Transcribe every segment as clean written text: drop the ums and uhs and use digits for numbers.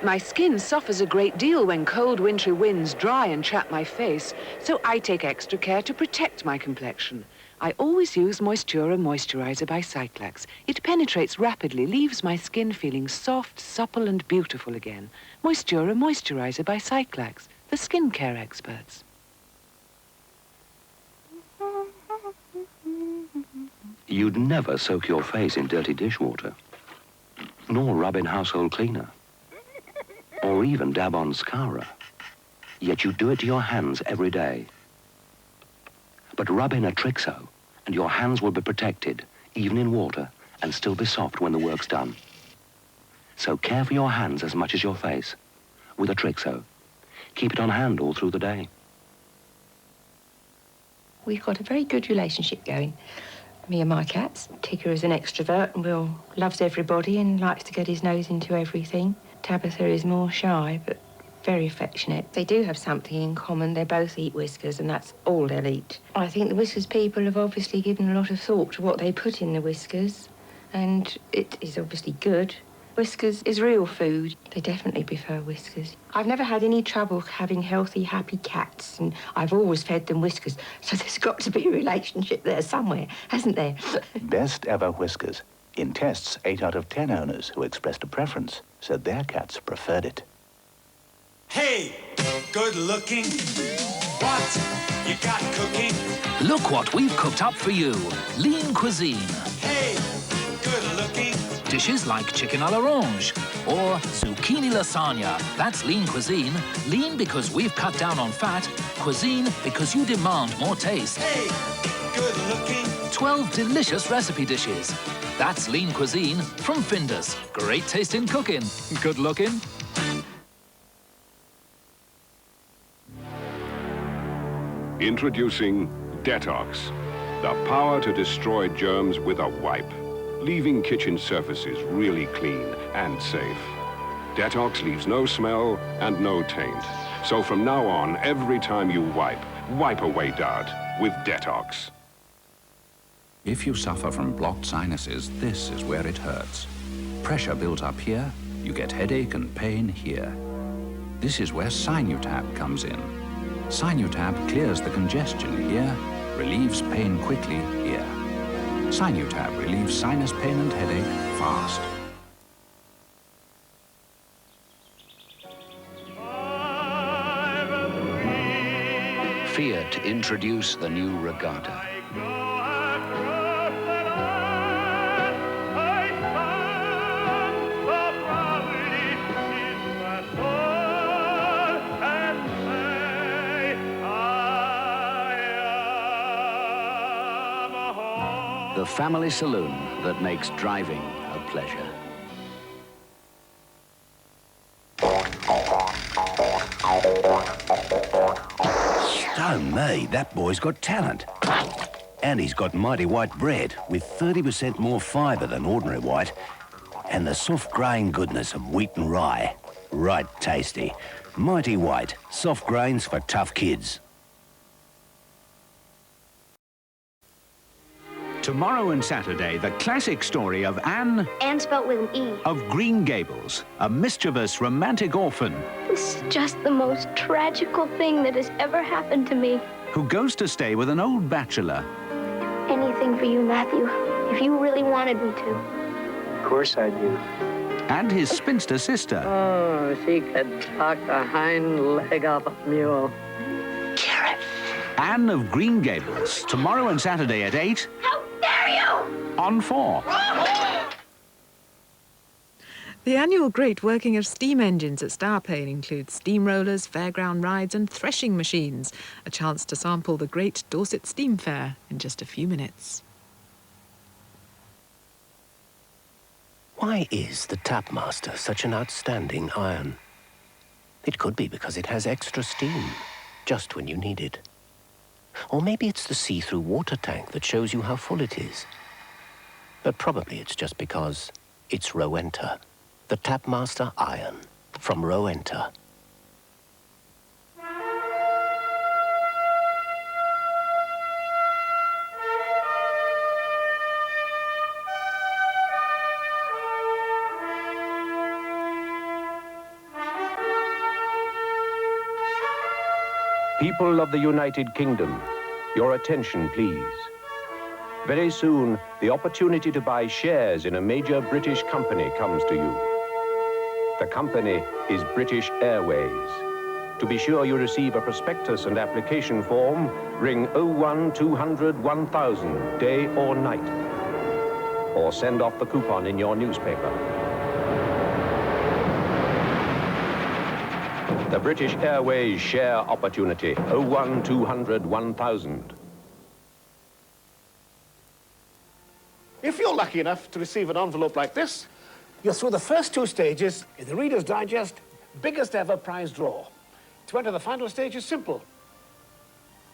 My skin suffers a great deal when cold wintry winds dry and chap my face, so I take extra care to protect my complexion. I always use Moistura Moisturizer by Cyclax. It penetrates rapidly, leaves my skin feeling soft, supple and beautiful again. Moistura Moisturizer by Cyclax, the skincare experts. You'd never soak your face in dirty dishwater, nor rub in household cleaner, or even dab on Scara. Yet you do it to your hands every day. But rub in a Trixo, and your hands will be protected, even in water, and still be soft when the work's done. So care for your hands as much as your face, with a Trixo. Keep it on hand all through the day. We've got a very good relationship going. Me and my cats. Tigger is an extrovert and Will loves everybody and likes to get his nose into everything. Tabitha is more shy, but very affectionate. They do have something in common. They both eat whiskers, and that's all they'll eat. I think the whiskers people have obviously given a lot of thought to what they put in the whiskers, and it is obviously good. Whiskers is real food. They definitely prefer whiskers. I've never had any trouble having healthy, happy cats, and I've always fed them whiskers, so there's got to be a relationship there somewhere, hasn't there? Best ever whiskers. In tests, 8 out of 10 owners who expressed a preference said their cats preferred it. Hey, good looking. What you got cooking? Look what we've cooked up for you. Lean cuisine. Hey, good looking. Dishes like chicken à l'orange or zucchini lasagna. That's lean cuisine. Lean because we've cut down on fat. Cuisine because you demand more taste. Hey, good looking. 12 delicious recipe dishes. That's lean cuisine from Findus. Great taste in cooking. Good looking. Introducing Detox, the power to destroy germs with a wipe, leaving kitchen surfaces really clean and safe. Detox leaves no smell and no taint. So from now on, every time you wipe away dirt with Detox. If you suffer from blocked sinuses, this is where it hurts. Pressure builds up here, you get headache and pain here. This is where Sinutab comes in. Sinutab clears the congestion here, relieves pain quickly here. Sinutab relieves sinus pain and headache fast. Fiat introduce the new Regatta. The family saloon that makes driving a pleasure. Stone me, that boy's got talent. And he's got mighty white bread with 30% more fibre than ordinary white and the soft grain goodness of wheat and rye. Right tasty. Mighty white, soft grains for tough kids. Tomorrow and Saturday, the classic story of Anne... Anne spelt with an E. ...of Green Gables, a mischievous romantic orphan... This is just the most tragical thing that has ever happened to me. ...who goes to stay with an old bachelor. Anything for you, Matthew, if you really wanted me to. Of course I do. And his spinster sister. Oh, she could talk the hind leg off a mule. Carrot. Anne of Green Gables, tomorrow and Saturday at 8... How dare you! On 4. The annual great working of steam engines at Starplane includes steamrollers, fairground rides and threshing machines. A chance to sample the great Dorset Steam Fair in just a few minutes. Why is the Tapmaster such an outstanding iron? It could be because it has extra steam, just when you need it. Or maybe it's the see-through water tank that shows you how full it is. But probably it's just because it's Rowenta, the Tapmaster iron from Rowenta. People of the United Kingdom, your attention, please. Very soon, the opportunity to buy shares in a major British company comes to you. The company is British Airways. To be sure you receive a prospectus and application form, ring 01 200 1000, day or night. Or send off the coupon in your newspaper. The British Airways share opportunity, 01 200 1000. If you're lucky enough to receive an envelope like this, you're through the first 2 stages in the Reader's Digest biggest ever prize draw. To enter the final stage is simple.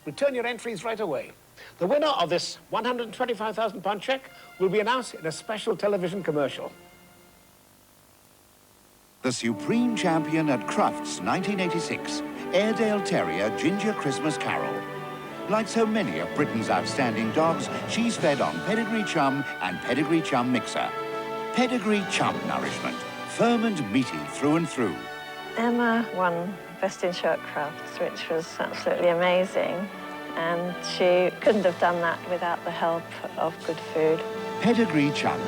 Return your entries right away. The winner of this £125,000 cheque will be announced in a special television commercial. The supreme champion at Crufts 1986, Airedale Terrier Ginger Christmas Carol. Like so many of Britain's outstanding dogs, she's fed on Pedigree Chum and Pedigree Chum Mixer. Pedigree Chum nourishment, firm and meaty through and through. Emma won Best in Show at Crufts, which was absolutely amazing. And she couldn't have done that without the help of good food. Pedigree Chum.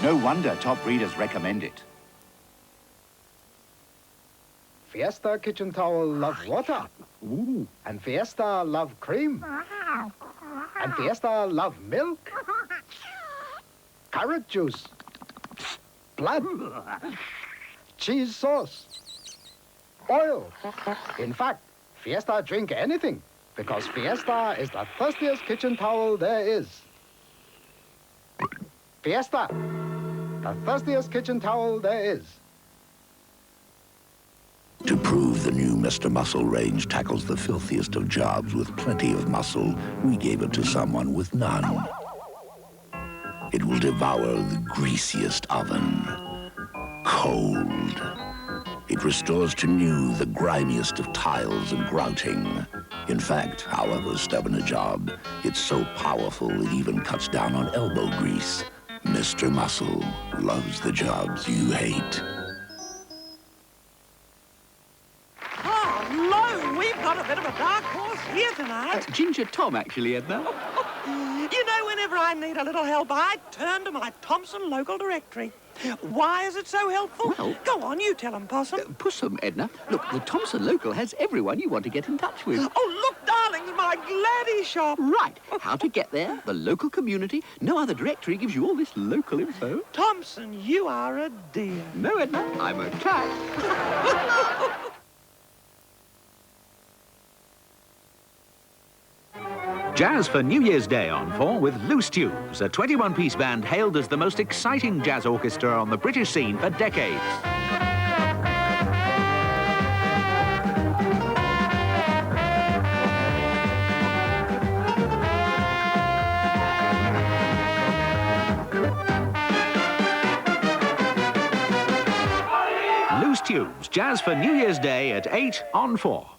No wonder top breeders recommend it. Fiesta kitchen towel love water. Ooh. And Fiesta love cream. And Fiesta love milk. Carrot juice. Blood. Cheese sauce. Oil. In fact, Fiesta drink anything because Fiesta is the thirstiest kitchen towel there is. Fiesta, the thirstiest kitchen towel there is. To prove the new Mr. Muscle range tackles the filthiest of jobs with plenty of muscle, we gave it to someone with none. It will devour the greasiest oven. Cold. It restores to new the grimiest of tiles and grouting. In fact, however stubborn a job, it's so powerful it even cuts down on elbow grease. Mr. Muscle loves the jobs you hate. We've got a bit of a dark horse here tonight. Ginger Tom, actually, Edna. You know, whenever I need a little help, I turn to my Thompson local directory. Why is it so helpful? Well, go on, you tell him, Possum. Pussum, Edna. Look, the Thompson local has everyone you want to get in touch with. Oh, look, darlings, my Gladdy shop. Right. How to get there, the local community. No other directory gives you all this local info. Thompson, you are a dear. No, Edna, I'm a cat. Jazz for New Year's Day on 4 with Loose Tubes, a 21-piece band hailed as the most exciting jazz orchestra on the British scene for decades. Loose Tubes, Jazz for New Year's Day at 8 on 4.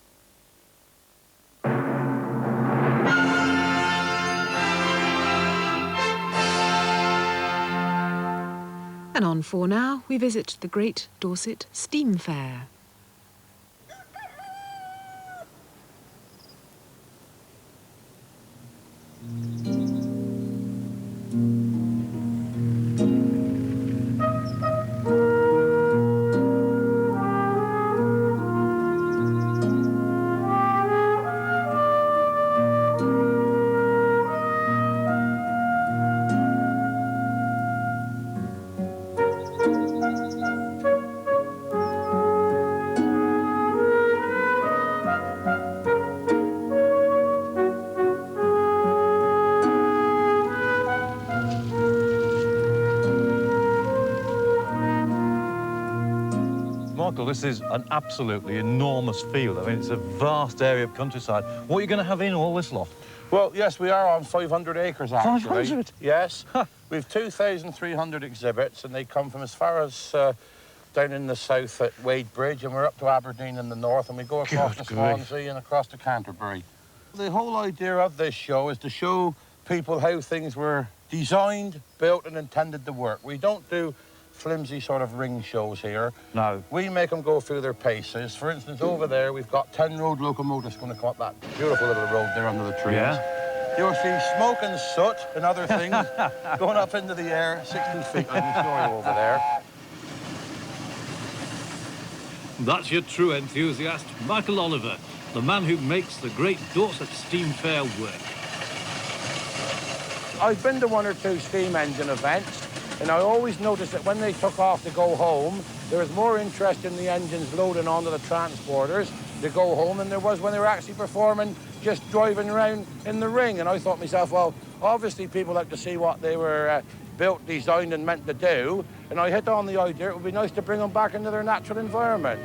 And on 4 now, we visit the Great Dorset Steam Fair. Michael, this is an absolutely enormous field. I mean, it's a vast area of countryside. What are you going to have in all this lot? Well, yes, we are on 500 acres, actually. 500? Yes. We've 2,300 exhibits, and they come from as far as down in the south at Wade Bridge, and we're up to Aberdeen in the north, and we go across to Swansea and across to Canterbury. The whole idea of this show is to show people how things were designed, built, and intended to work. We don't do flimsy sort of ring shows here. No. We make them go through their paces. For instance, over there, we've got 10 road locomotives going to come up that beautiful little road there under the trees. Yeah. You'll see smoke and soot and other things going up into the air, 60 feet, I can show you over there. That's your true enthusiast, Michael Oliver, the man who makes the great Dorset Steam Fair work. I've been to 1 or 2 steam engine events, and I always noticed that when they took off to go home, there was more interest in the engines loading onto the transporters to go home than there was when they were actually performing, just driving around in the ring. And I thought to myself, well, obviously people like to see what they were built, designed, and meant to do. And I hit on the idea it would be nice to bring them back into their natural environment.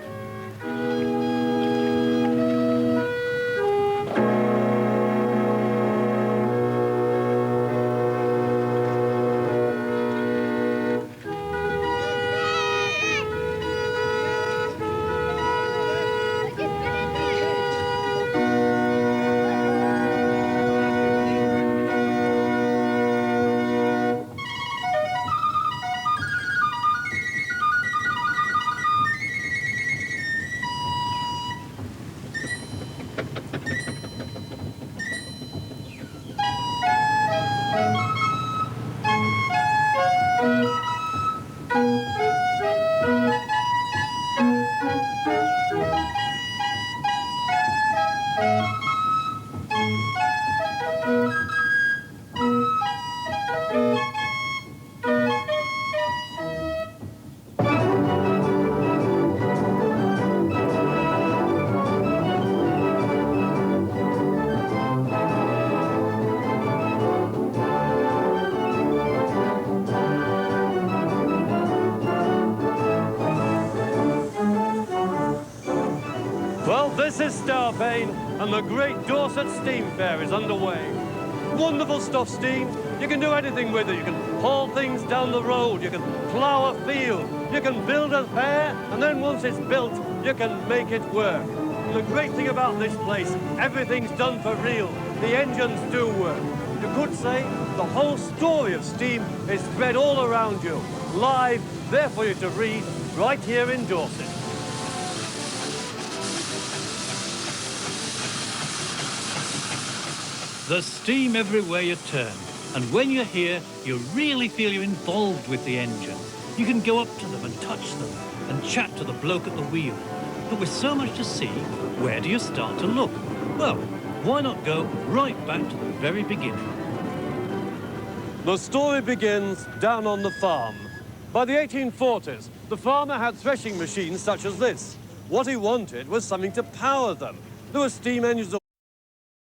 Well, this is Starpane, and the great Dorset Steam Fair is underway. Wonderful stuff, steam. You can do anything with it. You can haul things down the road, you can plough a field, you can build a fair, and then once it's built, you can make it work. And the great thing about this place, everything's done for real. The engines do work. You could say the whole story of steam is spread all around you, live, there for you to read, right here in Dorset. There's steam everywhere you turn, and when you're here, you really feel you're involved with the engine. You can go up to them and touch them, and chat to the bloke at the wheel. But with so much to see, where do you start to look? Well, why not go right back to the very beginning? The story begins down on the farm. By the 1840s, the farmer had threshing machines such as this. What he wanted was something to power them. There were steam engines